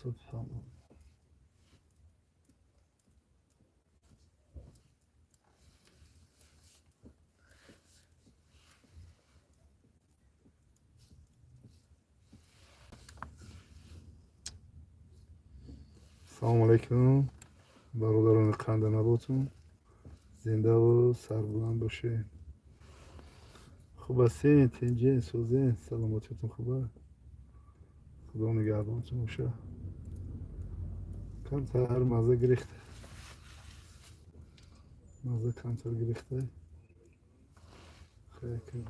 Subhanallah. Assalomu alaykum. Barodaron qanday nabotun? Zinda va sarbuland boshin. خوب هستین؟ تنجین سوزین سلامتیتون خوبه؟ خدا نگهدارتون باشه. کمتر مزه گرفته. مزه کمتر گرفته. خیلی کم.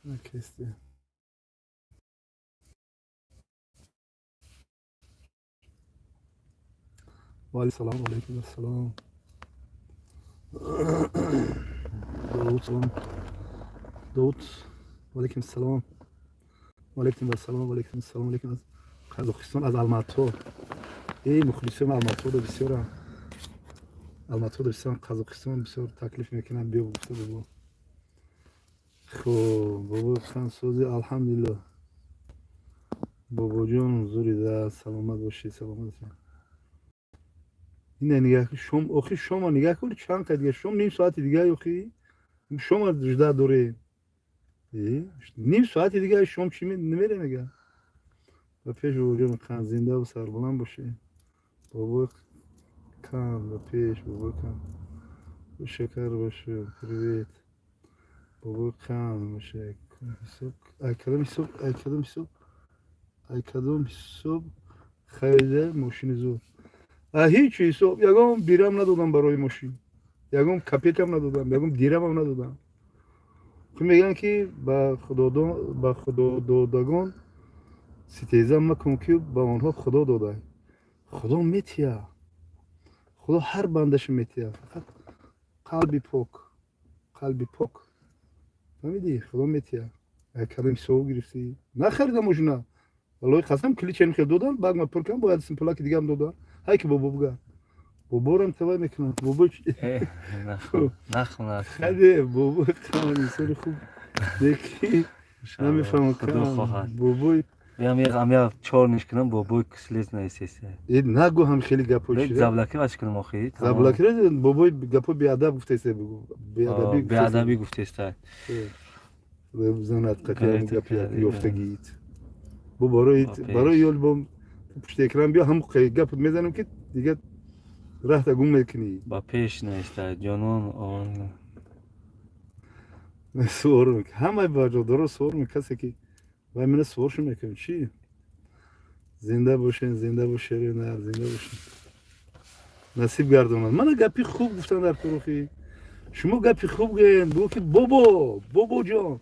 نکستی. وعلیکم السلام علیکم السلام. داوود سلام. داوود وعلیکم السلام. وعلیکم السلام. وعلیکم السلام. علیکم از قزاقستان از الماتو. ای مخلصم الماتو رو بسیار الماتو رو بسیار قزاقستان بسیار تکلیف میکنم بیا گفته بابا. خب بابا خان سوزی الحمدلله. بابا جون زوری ده سلامت باشی سلامت. این نگاه کن شم آخی شما نگاه کن چند تا دیگه شم نیم ساعت دیگه آخی شما جدا دوره نیم ساعت دیگه شم چی نمیره نگاه و پیش بابا کان زنده و سربلند باشه بابا کان و پیش بابا کان و شکر باشه پریویت بابا کان باشه ای کدوم صبح خریده ماشین زود هیچ حساب یگام بیرم ندادم برای ماشین یگام کپیتم ندادم یگام دیرم هم ندادم خب میگن که با خدا دادگان ستیزه مکن که با آنها خدا داده خدا میتیه خدا هر بندش میتیه فقط قلبی پاک فهمیدی خدا میتیه کلم سو گرفتی نخریدم ماشینا والله قسم کلیچ این خیلی دادن بعد ما پر کردم باید اسم پلاک دیگه هم دادن هی که بابا بگه بابا رو انتباه میکنم بابا نخون خیلی بابا کامل سر خوب دیگه نمیفهمم کام بابا بیام یا چهار نش کنم بابا کسلیز نیسته این نگو هم خیلی گپوشیره زبلکی واش کنم آخی زبلکی را بابا گپو بیادب گفته است بگو بیادبی گفته است زنت قطعه گپی یافتگیت بابا برای یول با پشت اکران بیا هم گپ میزنم که دیگه راه تا گم میکنی با پیش نیسته جانون آن سوار میکنه همه باجا درست سوار میکنه کسی که وای من سوارش میکنم چی زنده باشین زنده باشین نه زنده باشین نصیب گردونن من گپی خوب گفتن در تروخی شما گپی خوب گین بگو که بابا جان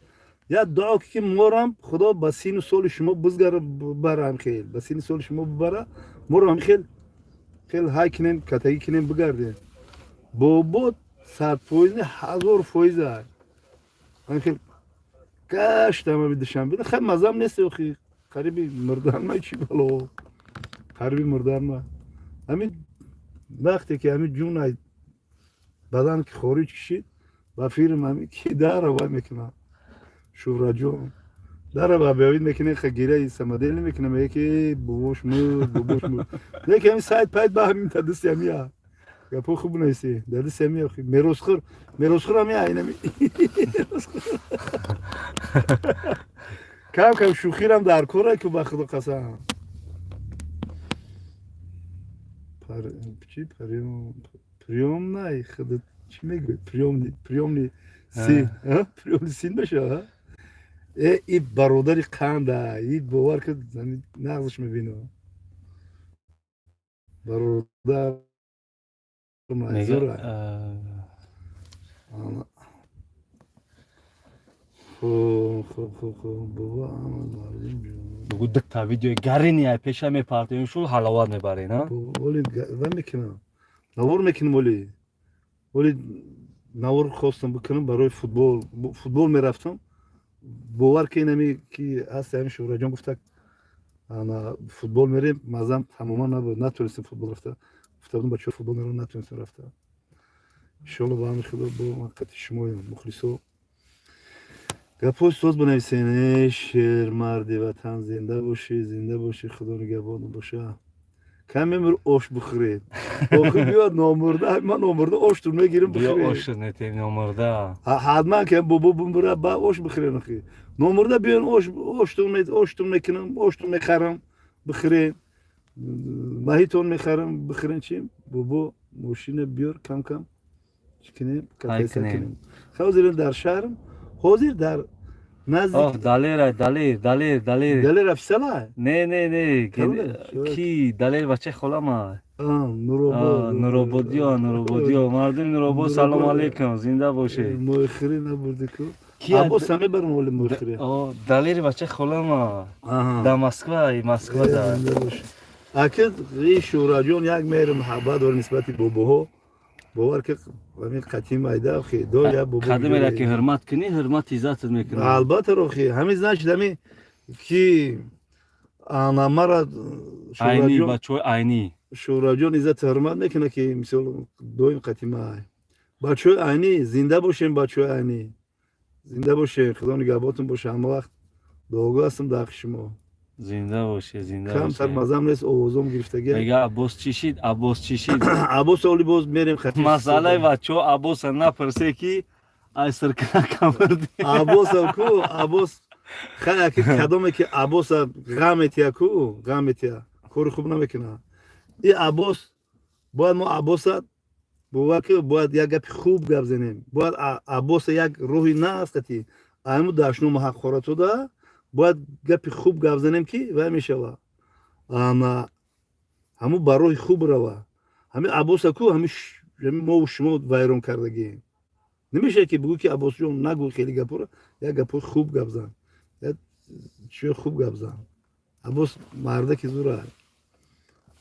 یا دعا که مورم خدا با سین و سال شما بزرگ برام خیل با سین سال شما ببره مورم خیل های کنین کتایی کنین بگردین بابا 100% 1000% من خیل کاش تمام بدشم بده خیلی مزام نیست اخی قریبی مردان ما چی بالو قریبی مردان ما همین وقتی که همین جون بدن که خارج کشید با فیلم همین کی داره وای میکنه شورا جون داره با بیاید میکنه خگیره سمدل میکنه میگه که باباش مرد دیگه همین سایت پایت با همین تدست همیا گپو خوب نیستی دست همیا خی میروسخور همیا اینا کم شوخی هم در کوره که با خدا قسم چی پریوم نه خودت چی میگی پریوم سین بشه ای برادری قنده ای باور که نغزش میبینه برادر مزوره خوب بابا بگو دکتا ویدیو گرینی پیشا میپرتیم شو حلاوت میبری نه ولی و میکنم نور میکنم ولی نور خواستم بکنم برای فوتبال میرفتم باور که اینمی که هست همین شورا جان گفته انا فوتبال میریم مازم تماما نتونستیم فوتبال رفته گفتم بچه فوتبال میرم نتونستیم رفته ان شاء الله با هم خدا با وقت شما مخلصو گپوش سوز بنویسین شعر مردی وطن زنده باشی زنده باشی خدا نگهبان باشه کم امر آش بخورید آخه بیاد نامرده من نامرده آش تو میگیرم بیا بخورید osh netem nomorda. حتما که بابا بمبره با آش بخورید نخی نامرده بیان آش تو میکنم آش تو میخرم بخورید ماهیتون میخرم بخورید چی بابا ماشین بیار کم کم چکنیم کتایسه کنیم. کنیم حاضر در شهرم حاضر در نزدیک Oh, dalir. دل رفسله Ne. Tabii, şöyle. Ki dalir bache kholama. Nurobo Nurobodiyo. Mardum Nurobo salam Nurobo. aleyküm. Zinda boşe. Muhiri ne buradaki Ki Abo sami bar mole muhiri Oh, dalir bache kholama. Aha Da Moskva'da. Akid şu rajon yak mer muhabbat var nisbati boboho باور که همین قدیم ایده خی دو یا بابا Kadim era ki hürmet kini, hürmet izat etmek. البته رو خی همین زنش دمی کی anamara Ayni bachoy ayni. شوراجون عزت حرمت نکنه که مثال دویم قدیمه های بچه عینی زنده باشین بچه عینی زنده باشه خدا نگهبانتون باشه همه وقت دعاگاه هستم در شما Zinda boşe. کم تر مزم نیست اوزم گرفتگی Bega Abbas çişid. عباس اولی باز میریم خطیش Masalay bacho Abbas na perse ki ay sırkına kamerdi. عباس کو عباس خیلی که کدامه که عباس غمتیا کو غمتیا کار خوب نمیکنه این عباس باید ما عباس باور که باید یک گپ خوب گپ زنیم باید عباس یک روحی نه است که ایمو داشنو محق خوراتو دا باید گپ خوب گپ زنیم که و میشوه اما همو برای خوب روه همین عباس کو همین ما و شما ویران کردگی نمیشه که بگو که عباس جون نگو خیلی گپو رو یک گپ خوب گپ زن یک چه خوب گپ زن عباس مرده که زوره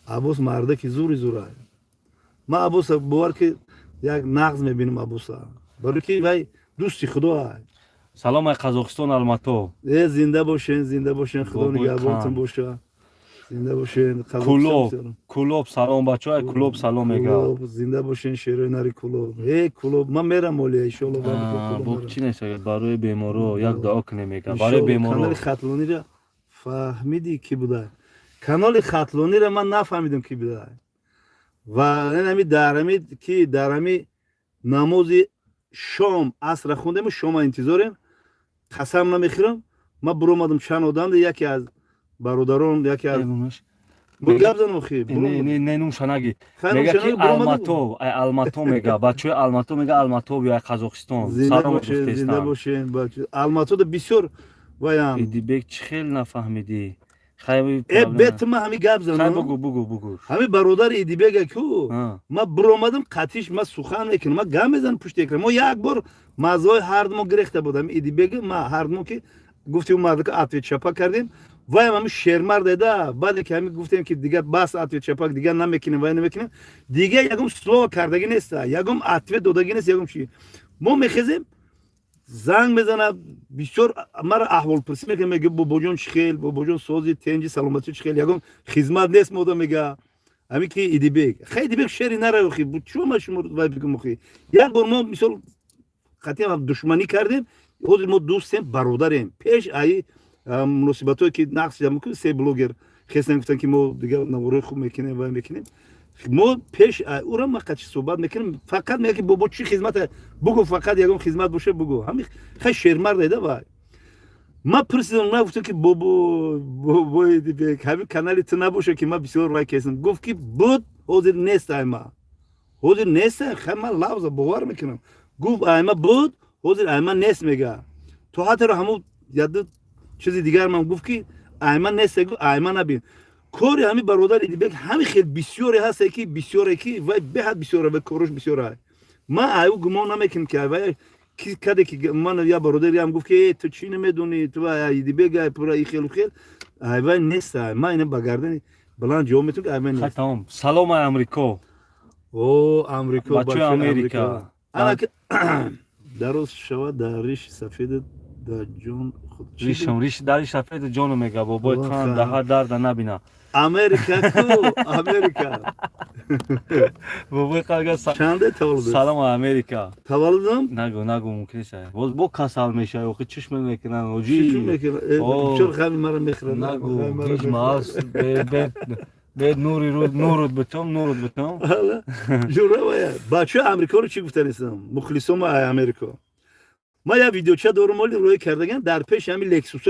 عباس مرده که زوره ما عباس باور که یک نقض میبینم عباس برای که وای دوستی خدا Salam ay Qozog'iston Almato. زنده باشین خدا نگهبانتون باشه زنده باشین Kulob salom bacho ay kulob salom ega. زنده باشین شیرای نری کلوب کلوب من میرم ولی ان شاء الله Bo chi nesa baroy bemoro yak duo kune mega. Baroy bemoro. کانال خطلانی را فهمیدی کی بوده کانال خطلانی را من نفهمیدم کی بوده و نمی درمی کی درمی نماز شام عصر خوندم شام انتظارم قسم نمیخورم من برومادم چند آدم یکی از برادران یکی از گپ زدم خی Ne numshanagi. Mega ki Almato mega. Bachoy Almato mega Almato ya Qozog'iston. Salom زنده باشین بچه الماتو ده بسیار وایام Idibek chkhel nafahmidi. Khaybi بیت ما همین گپ زدم bugu. همین برادر ایدیبگ کو Ha. ما برومادم قطیش ما سخن میکنم ما گم میزنم پشت اکران ما یک بار مزای هر دو گرفته بودم ایدیبگ ما هر دو که گفتیم مرد که اتوی چپا کردیم وای ما شرمر داده بعد که همین گفتیم که دیگه بس اتوی چپا دیگه نمیکنیم وای نمیکنیم دیگه یکم سلو کردگی نیست یکم اتوی دادگی نیست یکم چی ما میخزیم زنگ میزنه بسیار مرا احوال پرسی میکنه میگه باباجون چخیل باباجون سوزی تنجی سلامتی چخیل یکم خدمت نیست مودا میگه همین که ایدیبگ خیلی دیبگ شری نره خی چون ما شما وای بگم خی یک بار ما مثال خاطر دشمنی کردیم خود ما دوستیم برادریم پیش ای مناسبتایی که نقص جمع کنیم سه بلوگر خواستن گفتن که ما دیگه نوارای خوب میکنیم و میکنیم ما پیش او را ما قچ صحبت میکنیم فقط میگه که بابا چی خدمت بگو فقط یکم خدمت باشه بگو همین خیلی شرمر دیده وای ما پرسیدم نه گفتم که بابا دیگه همین کانال تو نباشه که ما بسیار رای کردیم گفت که بود حاضر نیست ما حاضر نیست خیلی من لفظ باور میکنم گفت ایما بود حاضر ایما نیست میگه تو حتی رو همون یاد چیزی دیگر من گفت که ایما نیست گفت ایما نبین کاری همین برادر ایدیبگ همین خیلی بسیاری هست که بسیاری که و به حد بسیاره و کارش بسیاره ما ایو گمان نمیکنم که و کی کده که من یا برادری هم گفت که تو چی نمیدونی تو ایدیبگ پورا خیلی ایو نیست ما اینو بگردن بلند جواب میتونم که ایو نیست Tamam. Salam ay Ameriko. او امریکا بچه امریکا انا که درست شود در ریش سفید دا جون ریشم ریش داری سفید جانو میگه بابای خدا خان خیر. daha درد نبینه امریکا کو امریکا بابای خان چنده تولد سلام امریکا تولدم نگو ممکنه شه باز با کسال میشه او که چشم میکنن چی اوجی میکنه اوه. چرا خیلی مرا میخره نگو هیچ ماس به نورت بتم حالا جوره باید بچه امریکا رو چی گفتن اسم مخلصم امریکا ما یه ویدیوچه دارم ولی روی کردگن در پیش همین لکسوس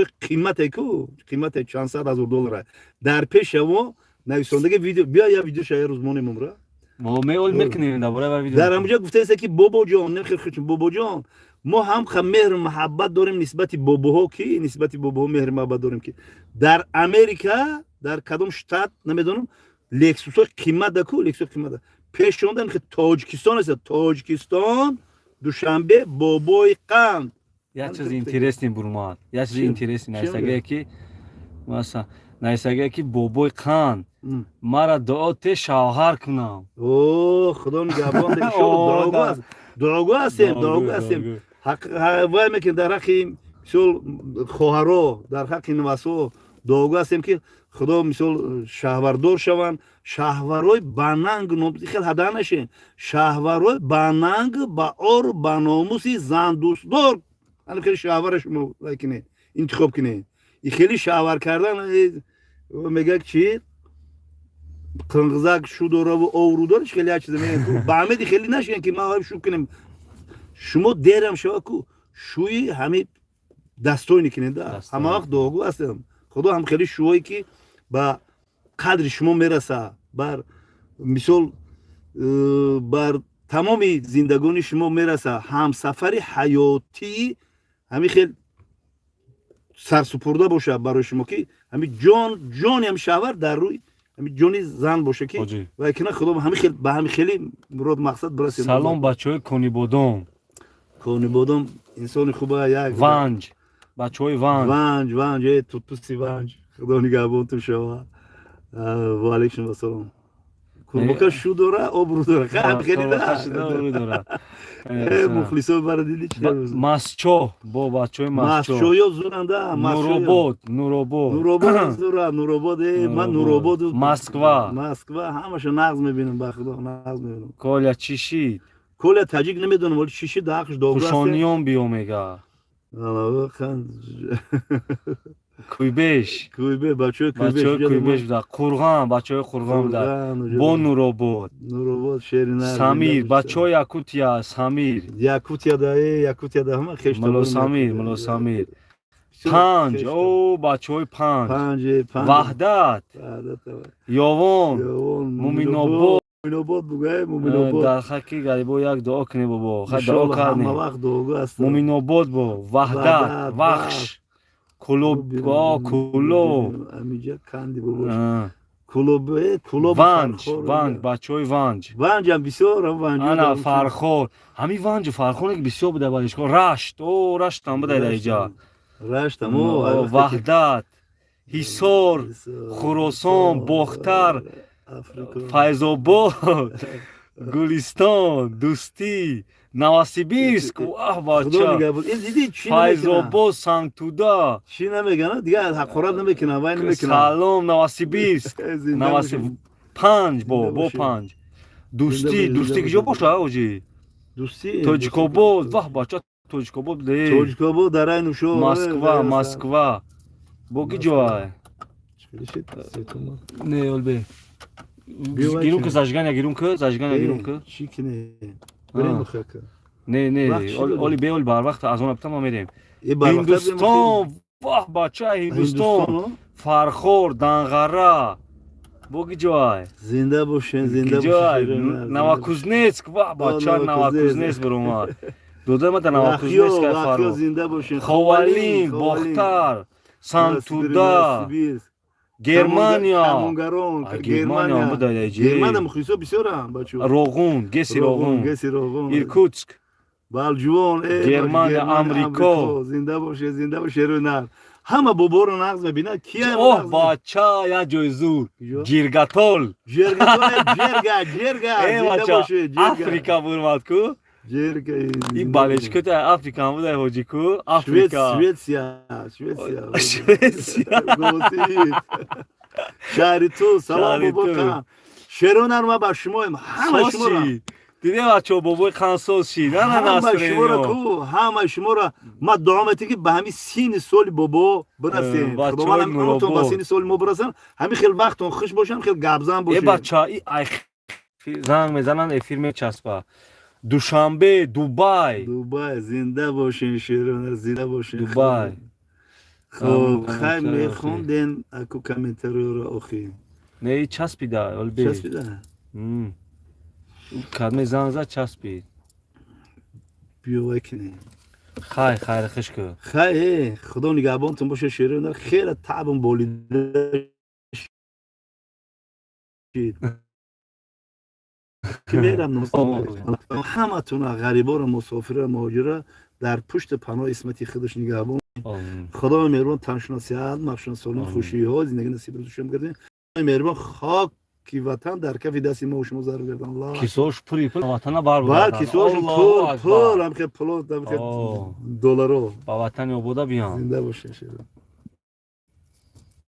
قیمت چند صد هزار دلاره در پیش و نویسندگی ویدیو بیا یه ویدیو شاید روز مونیم را ما میول میکنیم دوباره ویدیو در همونجا گفته است که بابا جان نخیر خیلی بابا جان ما هم مهر محبت داریم نسبت باباها کی نسبت باباها مهر محبت داریم که در امریکا در کدام شتات نمیدونم لکسوس قیمت دکو لکسوس قیمت ده. پیش شوندن که تاجیکستان است تاجیکستان دوشنبه بابای قند یه چیز اینترسینگ برماد یه چیز اینترسینگ نایساگه کی مثلا نایساگه کی بابای قند مرا دعوت شوهر کنم اوه خدا نگهبان داشته دعاگو هستیم حق وای میکن در حق مثل خواهرها در حق نواسو دعاگو هستیم که خدا مثل شهوردار شوند شهورای باننگ نوبتی خیلی هدا نشین شهورای باننگ با اور با ناموسی زن دوست دار الان خیلی شهورش کنه انتخاب کنه این خیلی شهور کردن میگه چی قنقزک شو داره و اورو داره خیلی هر چیزی میگن با همه خیلی نشین که ما شو کنیم شما دیرم شما کو شوی همه دستوی نکنین ده همه وقت دعاگو هستم خدا هم خیلی شوی که با قدر شما میرسه بر مثال بر تمام زندگانی شما میرسه هم سفر حیاتی همین خیلی سرسپرده باشه برای شما که همین جانی هم شهور در روی همین جانی زن باشه که و اکنه خدا همین خیلی به همین خیلی مراد مقصد برسه سلام بچهای کنی بودم انسان خوبه یک ونج بچهای ونج توسی ونج خدا نگهبان تو شما و علیکم السلام کربوکا شو داره آبرو داره خیلی داره مخلصا برای دیدی چه مسچو با بچهای مسچو یا زورنده نوروبود من نوروبود مسکوا همشو نغز میبینم به خدا نغز میبینم کالا چیشید کالا تاجیک نمیدونم ولی چیشید داخش دوباره خوشانیون بیو میگه کویبش بچه کویبش بوده قرغان بچه قرغان بوده با نوروبود شیرینه سمیر بچه یاکوتیا سمیر یاکوتیا ده همه خیش ملو سمیر پنج او بچه های پنج وحدت یوون مومینوبود در خاکی گریبو یک دعا کنی بابا خیلی دعا کردنی مومینوبود با وحدت وخش کلوب ونج بچه های ونج هم بسیار انا فرخور همین ونج فرخور که بسیار بوده بایش رشت هم بوده در اینجا وحدت حصار خراسان باختر فیض‌آباد گلستان دوستی نواسیبیرسک واه بچه فیض‌آباد سنگتودا چی نمیگن دیگه حقارت نمیکنن وای نمیکنن سلام نواسیبیرسک پنج با پنج دوستی کجا باشه اوجی دوستی توجکوبود واه بچه توجکوبود در این شو مسکوا با کی جای نه olbe گیرون که زاجگان چی کنه بریم بخکه نه اولی بیول بر وقت از اون ابتدا ما میریم هندوستان واه بچه هندوستان فرخور دنغره بوگی جای زنده باشین نواکوزنسک واه بچه نواکوزنسک بروما دوده ما در نواکوزنسک فرو زنده باشین خوالین باختر سنتودا گرمانیا هم بوده گرمان مخلصا بسیار هم بچه روغون گسی روغون ایرکوتسک بالجوان گرمان امریکا زنده باشه رو نه همه بابا رو نغز ببینه کیه اوه بچه یا جای زور جرگا زنده باشه افریکا برمد کو جرگه این بالشکوت آفریقا بوده هوجیکو آفریقا شویتسیا شویتسیا شهری تو سلام شهری بابا تو. خان شیرونر ما با شما همه شما را سوسی دیده بچه بابای خان سوسی نه نه همه شما را ناصرینیو کو همه شما را ما دعامتی که به همین سین سال بابا برسیم بچه خدا من های همتون با مربا. سین سال ما برسن همین خیلی وقتون خوش باشن خیلی گبزن یه باشین بچه ای زنگ میزنن افیر میچسبه دوشنبه دوبای دوبای زنده باشین شیرونر زنده باشین دوبای خب خیلی کامنتاری میخوندین اکو کامنتاری رو اخی نه ای چسبیده البته چسبیده کدمه زنگ زد چسبید بیو وکنی خیر خش که خیلی خدا نگهبانتون باشه شیرونر خیلی تعبم بولیده شید که میرم همه تون غریبان مسافر مهاجره در پشت پناه اسمتی خودش نگهبان خدا مهربان تنشنا صحت مخشنا سالم خوشی ها زندگی نصیب رو شما گردین مهربان خاک کی وطن در کف دست ما و شما زار گردن الله کیسوش پولی پول وطن بار و بردن کیسوش پول هم که پول دلارو با وطن بوده بیان زنده باشه شیرون